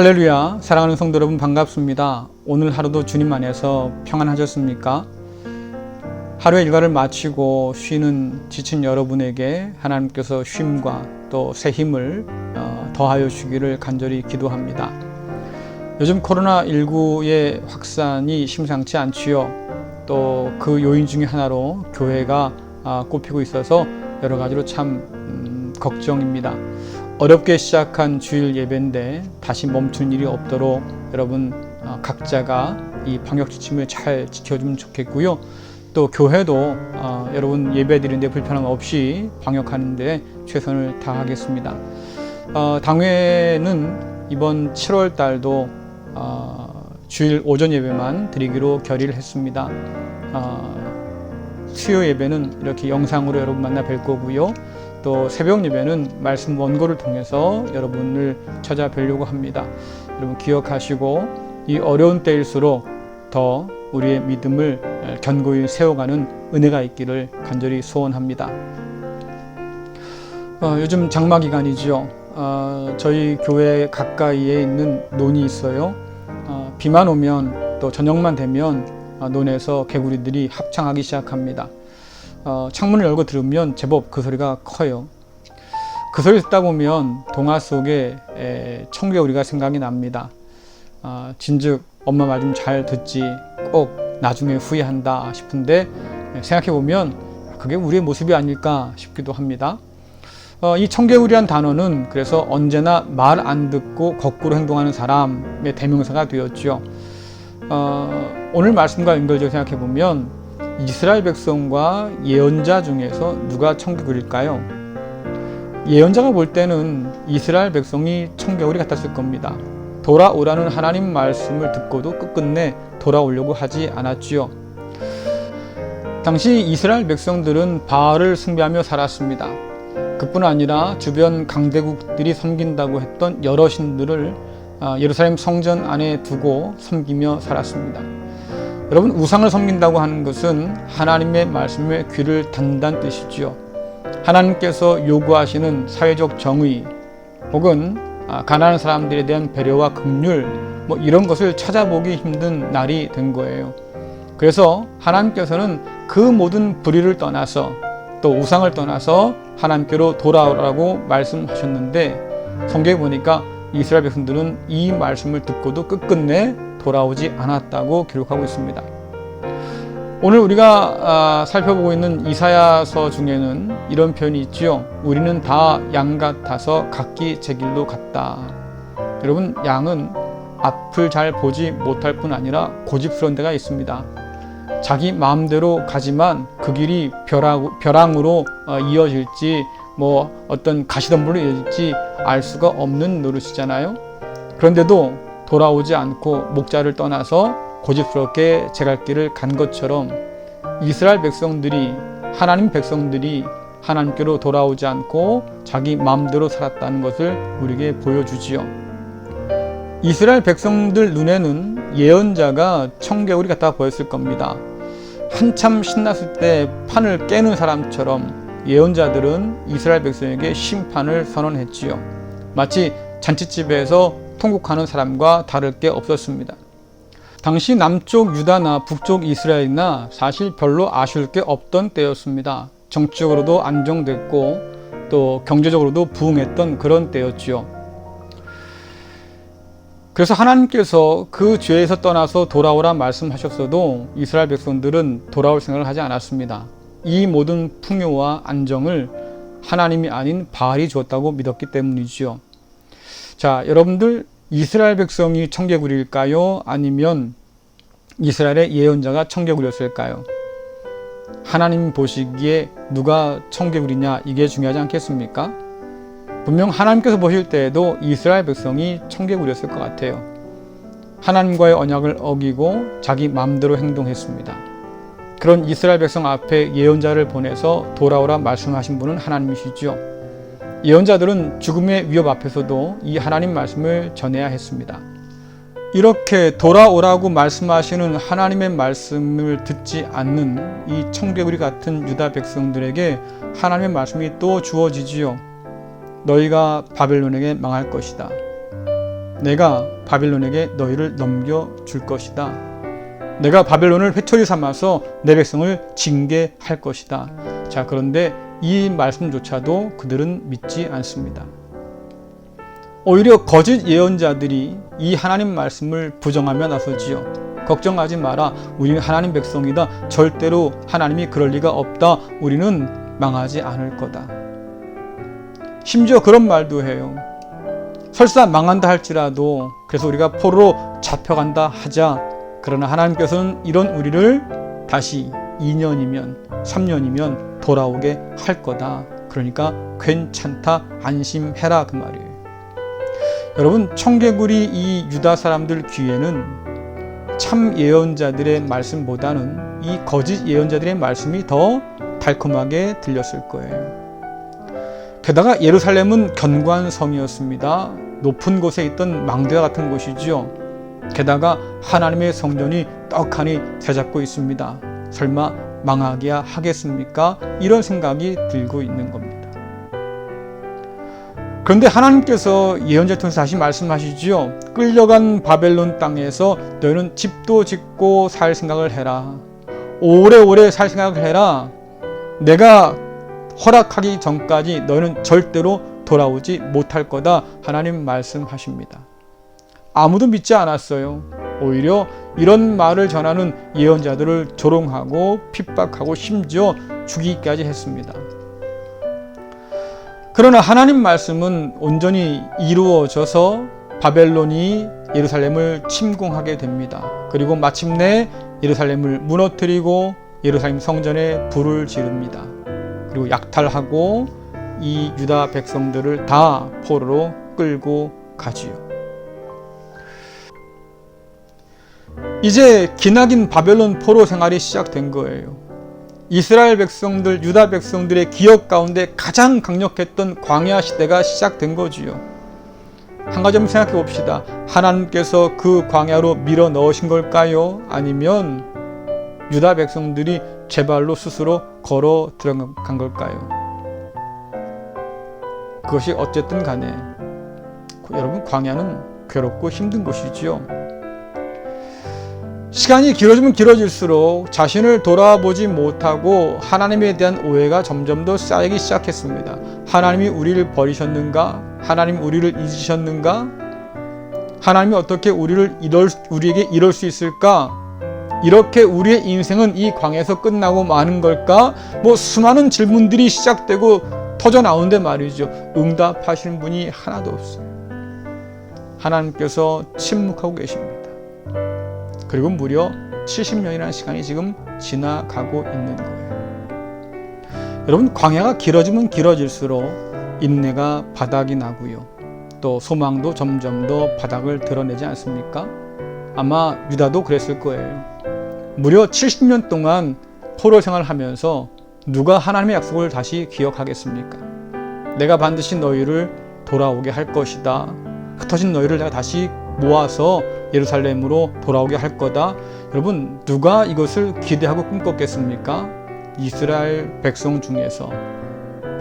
할렐루야, 사랑하는 성도 여러분 반갑습니다. 오늘 하루도 주님 안에서 평안하셨습니까? 하루의 일과를 마치고 쉬는 지친 여러분에게 하나님께서 쉼과 또 새 힘을 더하여 주기를 간절히 기도합니다. 요즘 코로나19의 확산이 심상치 않지요. 또 그 요인 중에 하나로 교회가 꼽히고 있어서 여러 가지로 참 걱정입니다. 어렵게 시작한 주일 예배인데 다시 멈춘 일이 없도록 여러분 각자가 이 방역 지침을 잘 지켜주면 좋겠고요. 또 교회도 여러분 예배 드리는데 불편함 없이 방역하는 데 최선을 다하겠습니다. 당회는 이번 7월 달도 주일 오전 예배만 드리기로 결의를 했습니다. 수요 예배는 이렇게 영상으로 여러분 만나 뵐 거고요. 또 새벽 예배는 말씀 원고를 통해서 여러분을 찾아뵈려고 합니다. 여러분 기억하시고 이 어려운 때일수록 더 우리의 믿음을 견고히 세워가는 은혜가 있기를 간절히 소원합니다. 요즘 장마 기간이죠. 저희 교회 가까이에 있는 논이 있어요. 비만 오면 또 저녁만 되면 논에서 개구리들이 합창하기 시작합니다. 창문을 열고 들으면 제법 그 소리가 커요. 그 소리 듣다 보면 동화 속에 청개구리가 생각이 납니다. 진즉 엄마 말 좀 잘 듣지 꼭 나중에 후회한다 싶은데 생각해 보면 그게 우리의 모습이 아닐까 싶기도 합니다. 이 청개구리란 단어는 그래서 언제나 말 안 듣고 거꾸로 행동하는 사람의 대명사가 되었죠. 오늘 말씀과 연결해서 생각해 보면 이스라엘 백성과 예언자 중에서 누가 청개구리일까요? 예언자가 볼 때는 이스라엘 백성이 청개구리 같았을 겁니다. 돌아오라는 하나님 말씀을 듣고도 끝끝내 돌아오려고 하지 않았지요. 당시 이스라엘 백성들은 바알을 숭배하며 살았습니다. 그뿐 아니라 주변 강대국들이 섬긴다고 했던 여러 신들을 예루살렘 성전 안에 두고 섬기며 살았습니다. 여러분, 우상을 섬긴다고 하는 것은 하나님의 말씀에 귀를 닫는다는 뜻이지요. 하나님께서 요구하시는 사회적 정의 혹은 가난한 사람들에 대한 배려와 긍휼 이런 것을 찾아보기 힘든 날이 된 거예요. 그래서 하나님께서는 그 모든 불의를 떠나서 또 우상을 떠나서 하나님께로 돌아오라고 말씀하셨는데 성경에 보니까 이스라엘 백성들은 이 말씀을 듣고도 끝끝내 돌아오지 않았다고 기록하고 있습니다. 오늘 우리가 살펴보고 있는 이사야서 중에는 이런 표현이 있지요. 우리는 다 양 같아서 각기 제 길로 갔다. 여러분, 양은 앞을 잘 보지 못할 뿐 아니라 고집스러운 데가 있습니다. 자기 마음대로 가지만 그 길이 벼랑으로 이어질지 어떤 가시덤불로 이어질지 알 수가 없는 노릇이잖아요. 그런데도 돌아오지 않고 목자를 떠나서 고집스럽게 제 갈 길을 간 것처럼 이스라엘 백성들이 하나님 백성들이 하나님께로 돌아오지 않고 자기 마음대로 살았다는 것을 우리에게 보여주지요. 이스라엘 백성들 눈에는 예언자가 청개구리 같아 보였을 겁니다. 한참 신났을 때 판을 깨는 사람처럼 예언자들은 이스라엘 백성에게 심판을 선언했지요. 마치 잔치집에서 통곡하는 사람과 다를 게 없었습니다. 당시 남쪽 유다나 북쪽 이스라엘이나 사실 별로 아쉬울 게 없던 때였습니다. 정치적으로도 안정됐고 또 경제적으로도 부흥했던 그런 때였지요. 그래서 하나님께서 그 죄에서 떠나서 돌아오라 말씀하셨어도 이스라엘 백성들은 돌아올 생각을 하지 않았습니다. 이 모든 풍요와 안정을 하나님이 아닌 바알이 주었다고 믿었기 때문이지요. 자, 여러분들, 이스라엘 백성이 청개구리일까요? 아니면 이스라엘의 예언자가 청개구리였을까요? 하나님 보시기에 누가 청개구리냐, 이게 중요하지 않겠습니까? 분명 하나님께서 보실 때에도 이스라엘 백성이 청개구리였을 것 같아요. 하나님과의 언약을 어기고 자기 마음대로 행동했습니다. 그런 이스라엘 백성 앞에 예언자를 보내서 돌아오라 말씀하신 분은 하나님이시죠. 예언자들은 죽음의 위협 앞에서도 이 하나님 말씀을 전해야 했습니다. 이렇게 돌아오라고 말씀하시는 하나님의 말씀을 듣지 않는 이 청개구리 같은 유다 백성들에게 하나님의 말씀이 또 주어지지요. 너희가 바벨론에게 망할 것이다. 내가 바벨론에게 너희를 넘겨줄 것이다. 내가 바벨론을 회초리 삼아서 내 백성을 징계할 것이다. 자, 그런데 이 말씀조차도 그들은 믿지 않습니다. 오히려 거짓 예언자들이 이 하나님 말씀을 부정하며 나서지요. 걱정하지 마라. 우리는 하나님 백성이다. 절대로 하나님이 그럴 리가 없다. 우리는 망하지 않을 거다. 심지어 그런 말도 해요. 설사 망한다 할지라도 그래서 우리가 포로로 잡혀간다 하자. 그러나 하나님께서는 이런 우리를 다시 2년이면 3년이면 돌아오게 할 거다. 그러니까 괜찮다. 안심해라. 그 말이에요. 여러분, 청개구리 이 유다 사람들 귀에는 참 예언자들의 말씀보다는 이 거짓 예언자들의 말씀이 더 달콤하게 들렸을 거예요. 게다가 예루살렘은 견고한 성이었습니다. 높은 곳에 있던 망대와 같은 곳이죠. 게다가 하나님의 성전이 떡하니 새잡고 있습니다. 설마 망하기야 하겠습니까? 이런 생각이 들고 있는 겁니다. 그런데 하나님께서 예언자 통해서 다시 말씀하시지요. 끌려간 바벨론 땅에서 너희는 집도 짓고 살 생각을 해라. 오래오래 살 생각을 해라. 내가 허락하기 전까지 너희는 절대로 돌아오지 못할 거다. 하나님 말씀하십니다. 아무도 믿지 않았어요. 오히려 이런 말을 전하는 예언자들을 조롱하고 핍박하고 심지어 죽이기까지 했습니다. 그러나 하나님 말씀은 온전히 이루어져서 바벨론이 예루살렘을 침공하게 됩니다. 그리고 마침내 예루살렘을 무너뜨리고 예루살렘 성전에 불을 지릅니다. 그리고 약탈하고 이 유다 백성들을 다 포로로 끌고 가지요. 이제 기나긴 바벨론 포로 생활이 시작된 거예요. 이스라엘 백성들, 유다 백성들의 기억 가운데 가장 강력했던 광야 시대가 시작된 거지요. 한 가지 한번 생각해 봅시다. 하나님께서 그 광야로 밀어 넣으신 걸까요? 아니면 유다 백성들이 제 발로 스스로 걸어 들어간 걸까요? 그것이 어쨌든 간에 여러분, 광야는 괴롭고 힘든 곳이지요. 시간이 길어지면 길어질수록 자신을 돌아보지 못하고 하나님에 대한 오해가 점점 더 쌓이기 시작했습니다. 하나님이 우리를 버리셨는가? 하나님이 우리를 잊으셨는가? 하나님이 어떻게 우리에게 이럴 수 있을까? 이렇게 우리의 인생은 이 광야에서 끝나고 마는 걸까? 수많은 질문들이 시작되고 터져 나오는데 말이죠. 응답하시는 분이 하나도 없어요. 하나님께서 침묵하고 계십니다. 그리고 무려 70년이라는 시간이 지금 지나가고 있는 거예요. 여러분, 광야가 길어지면 길어질수록 인내가 바닥이 나고요. 또 소망도 점점 더 바닥을 드러내지 않습니까? 아마 유다도 그랬을 거예요. 무려 70년 동안 포로 생활하면서 누가 하나님의 약속을 다시 기억하겠습니까? 내가 반드시 너희를 돌아오게 할 것이다. 흩어진 너희를 내가 다시 모아서 예루살렘으로 돌아오게 할 거다. 여러분, 누가 이것을 기대하고 꿈꿨겠습니까? 이스라엘 백성 중에서,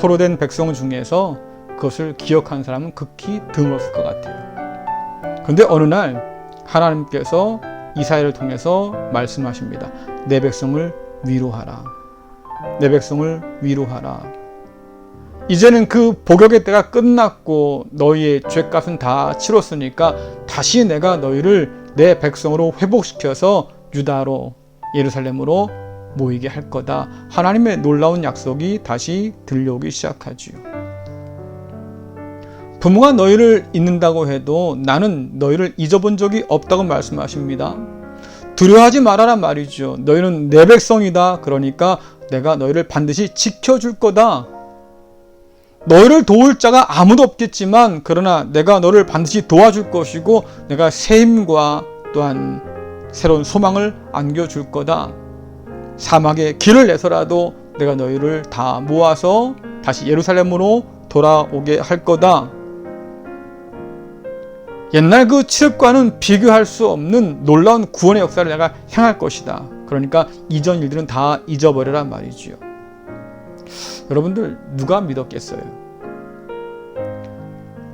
포로된 백성 중에서 그것을 기억한 사람은 극히 드물었을 것 같아요. 그런데 어느 날 하나님께서 이사야를 통해서 말씀하십니다. 내 백성을 위로하라. 내 백성을 위로하라. 이제는 그 복역의 때가 끝났고 너희의 죄값은 다 치렀으니까 다시 내가 너희를 내 백성으로 회복시켜서 유다로, 예루살렘으로 모이게 할 거다. 하나님의 놀라운 약속이 다시 들려오기 시작하지요. 부모가 너희를 잊는다고 해도 나는 너희를 잊어본 적이 없다고 말씀하십니다. 두려워하지 말아라 말이죠. 너희는 내 백성이다. 그러니까 내가 너희를 반드시 지켜줄 거다. 너희를 도울 자가 아무도 없겠지만 그러나 내가 너를 반드시 도와줄 것이고 내가 새 힘과 또한 새로운 소망을 안겨줄 거다. 사막에 길을 내서라도 내가 너희를 다 모아서 다시 예루살렘으로 돌아오게 할 거다. 옛날 그 칠흑과는 비교할 수 없는 놀라운 구원의 역사를 내가 행할 것이다. 그러니까 이전 일들은 다 잊어버려란 말이지요. 여러분들 누가 믿었겠어요?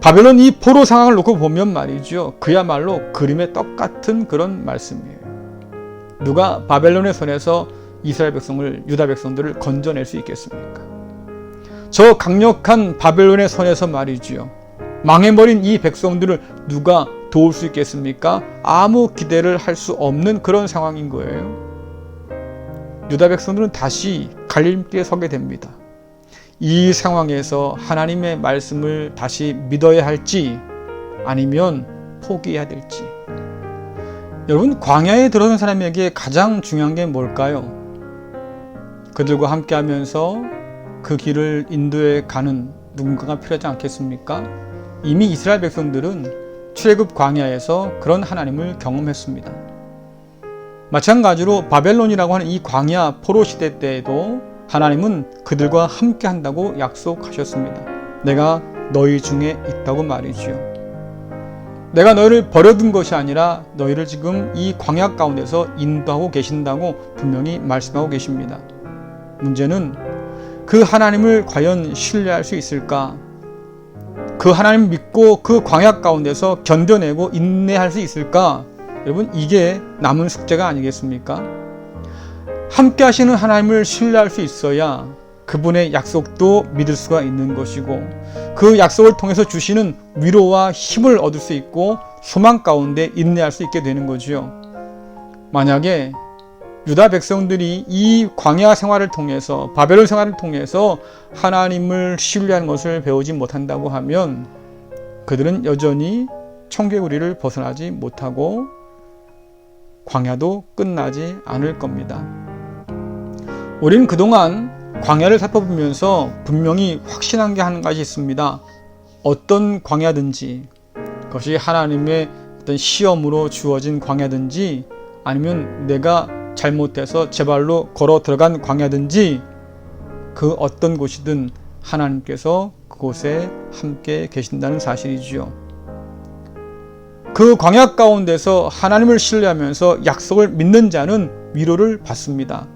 바벨론 이 포로 상황을 놓고 보면 말이죠. 그야말로 그림의 똑같은 그런 말씀이에요. 누가 바벨론의 손에서 이스라엘 백성을, 유다 백성들을 건져낼 수 있겠습니까? 저 강력한 바벨론의 손에서 말이죠. 망해버린 이 백성들을 누가 도울 수 있겠습니까? 아무 기대를 할 수 없는 그런 상황인 거예요. 유다 백성들은 다시 갈림길에 서게 됩니다. 이 상황에서 하나님의 말씀을 다시 믿어야 할지 아니면 포기해야 될지. 여러분, 광야에 들어선 사람에게 가장 중요한 게 뭘까요? 그들과 함께 하면서 그 길을 인도해 가는 누군가가 필요하지 않겠습니까? 이미 이스라엘 백성들은 출애굽 광야에서 그런 하나님을 경험했습니다. 마찬가지로 바벨론이라고 하는 이 광야 포로 시대 때에도 하나님은 그들과 함께 한다고 약속하셨습니다. 내가 너희 중에 있다고 말이지요. 내가 너희를 버려둔 것이 아니라 너희를 지금 이 광야 가운데서 인도하고 계신다고 분명히 말씀하고 계십니다. 문제는 그 하나님을 과연 신뢰할 수 있을까? 그 하나님 믿고 그 광야 가운데서 견뎌내고 인내할 수 있을까? 여러분, 이게 남은 숙제가 아니겠습니까? 함께 하시는 하나님을 신뢰할 수 있어야 그분의 약속도 믿을 수가 있는 것이고, 그 약속을 통해서 주시는 위로와 힘을 얻을 수 있고 소망 가운데 인내할 수 있게 되는 거지요. 만약에 유다 백성들이 이 광야 생활을 통해서, 바벨론 생활을 통해서 하나님을 신뢰하는 것을 배우지 못한다고 하면 그들은 여전히 청개구리를 벗어나지 못하고 광야도 끝나지 않을 겁니다. 우리는 그동안 광야를 살펴보면서 분명히 확신한 게 한 가지 있습니다. 어떤 광야든지, 그것이 하나님의 어떤 시험으로 주어진 광야든지 아니면 내가 잘못해서 제 발로 걸어 들어간 광야든지, 그 어떤 곳이든 하나님께서 그곳에 함께 계신다는 사실이지요. 그 광야 가운데서 하나님을 신뢰하면서 약속을 믿는 자는 위로를 받습니다.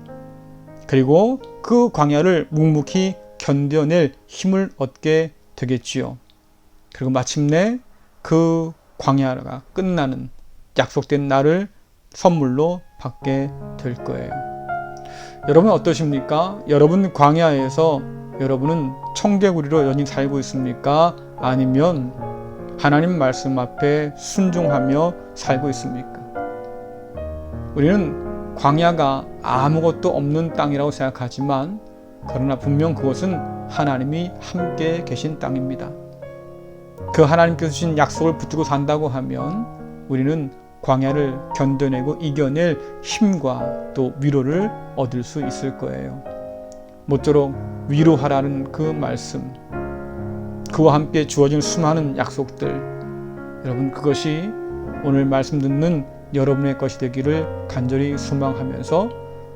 그리고 그 광야를 묵묵히 견뎌낼 힘을 얻게 되겠지요. 그리고 마침내 그 광야가 끝나는 약속된 날을 선물로 받게 될 거예요. 여러분 어떠십니까? 여러분 광야에서 여러분은 청개구리로 여전히 살고 있습니까? 아니면 하나님 말씀 앞에 순종하며 살고 있습니까? 우리는 광야가 아무것도 없는 땅이라고 생각하지만, 그러나 분명 그것은 하나님이 함께 계신 땅입니다. 그 하나님께서 주신 약속을 붙들고 산다고 하면 우리는 광야를 견뎌내고 이겨낼 힘과 또 위로를 얻을 수 있을 거예요. 모쪼록 위로하라는 그 말씀, 그와 함께 주어진 수많은 약속들, 여러분 그것이 오늘 말씀 듣는 여러분의 것이 되기를 간절히 소망하면서,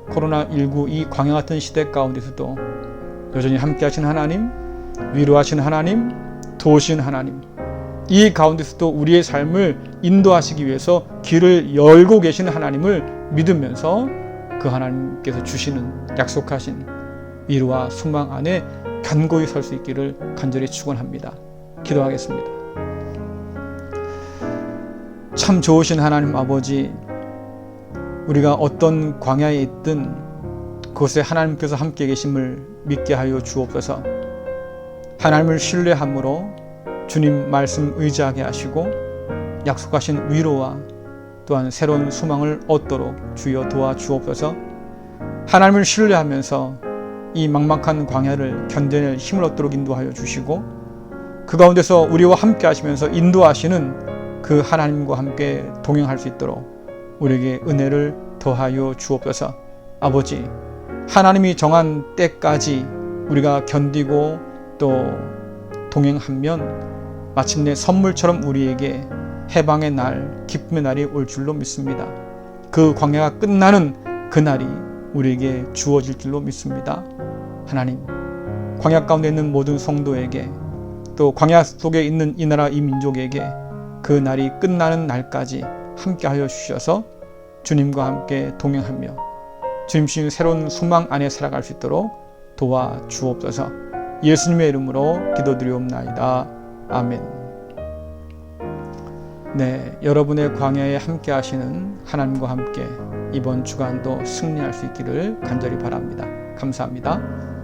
코로나19 이 광야 같은 시대 가운데서도 여전히 함께 하신 하나님, 위로하신 하나님, 도우신 하나님, 이 가운데서도 우리의 삶을 인도하시기 위해서 길을 열고 계신 하나님을 믿으면서 그 하나님께서 주시는 약속하신 위로와 소망 안에 견고히 설 수 있기를 간절히 축원합니다. 기도하겠습니다. 참 좋으신 하나님 아버지, 우리가 어떤 광야에 있든 그곳에 하나님께서 함께 계심을 믿게 하여 주옵소서. 하나님을 신뢰함으로 주님 말씀 의지하게 하시고 약속하신 위로와 또한 새로운 소망을 얻도록 주여 도와주옵소서. 하나님을 신뢰하면서 이 막막한 광야를 견뎌낼 힘을 얻도록 인도하여 주시고, 그 가운데서 우리와 함께 하시면서 인도하시는 그 하나님과 함께 동행할 수 있도록 우리에게 은혜를 더하여 주옵소서. 아버지, 하나님이 정한 때까지 우리가 견디고 또 동행하면 마침내 선물처럼 우리에게 해방의 날, 기쁨의 날이 올 줄로 믿습니다. 그 광야가 끝나는 그날이 우리에게 주어질 줄로 믿습니다. 하나님, 광야 가운데 있는 모든 성도에게, 또 광야 속에 있는 이 나라 이 민족에게 그 날이 끝나는 날까지 함께 하여 주셔서 주님과 함께 동행하며 주님 주신 새로운 소망 안에 살아갈 수 있도록 도와주옵소서. 예수님의 이름으로 기도드리옵나이다. 아멘. 네, 여러분의 광야에 함께 하시는 하나님과 함께 이번 주간도 승리할 수 있기를 간절히 바랍니다. 감사합니다.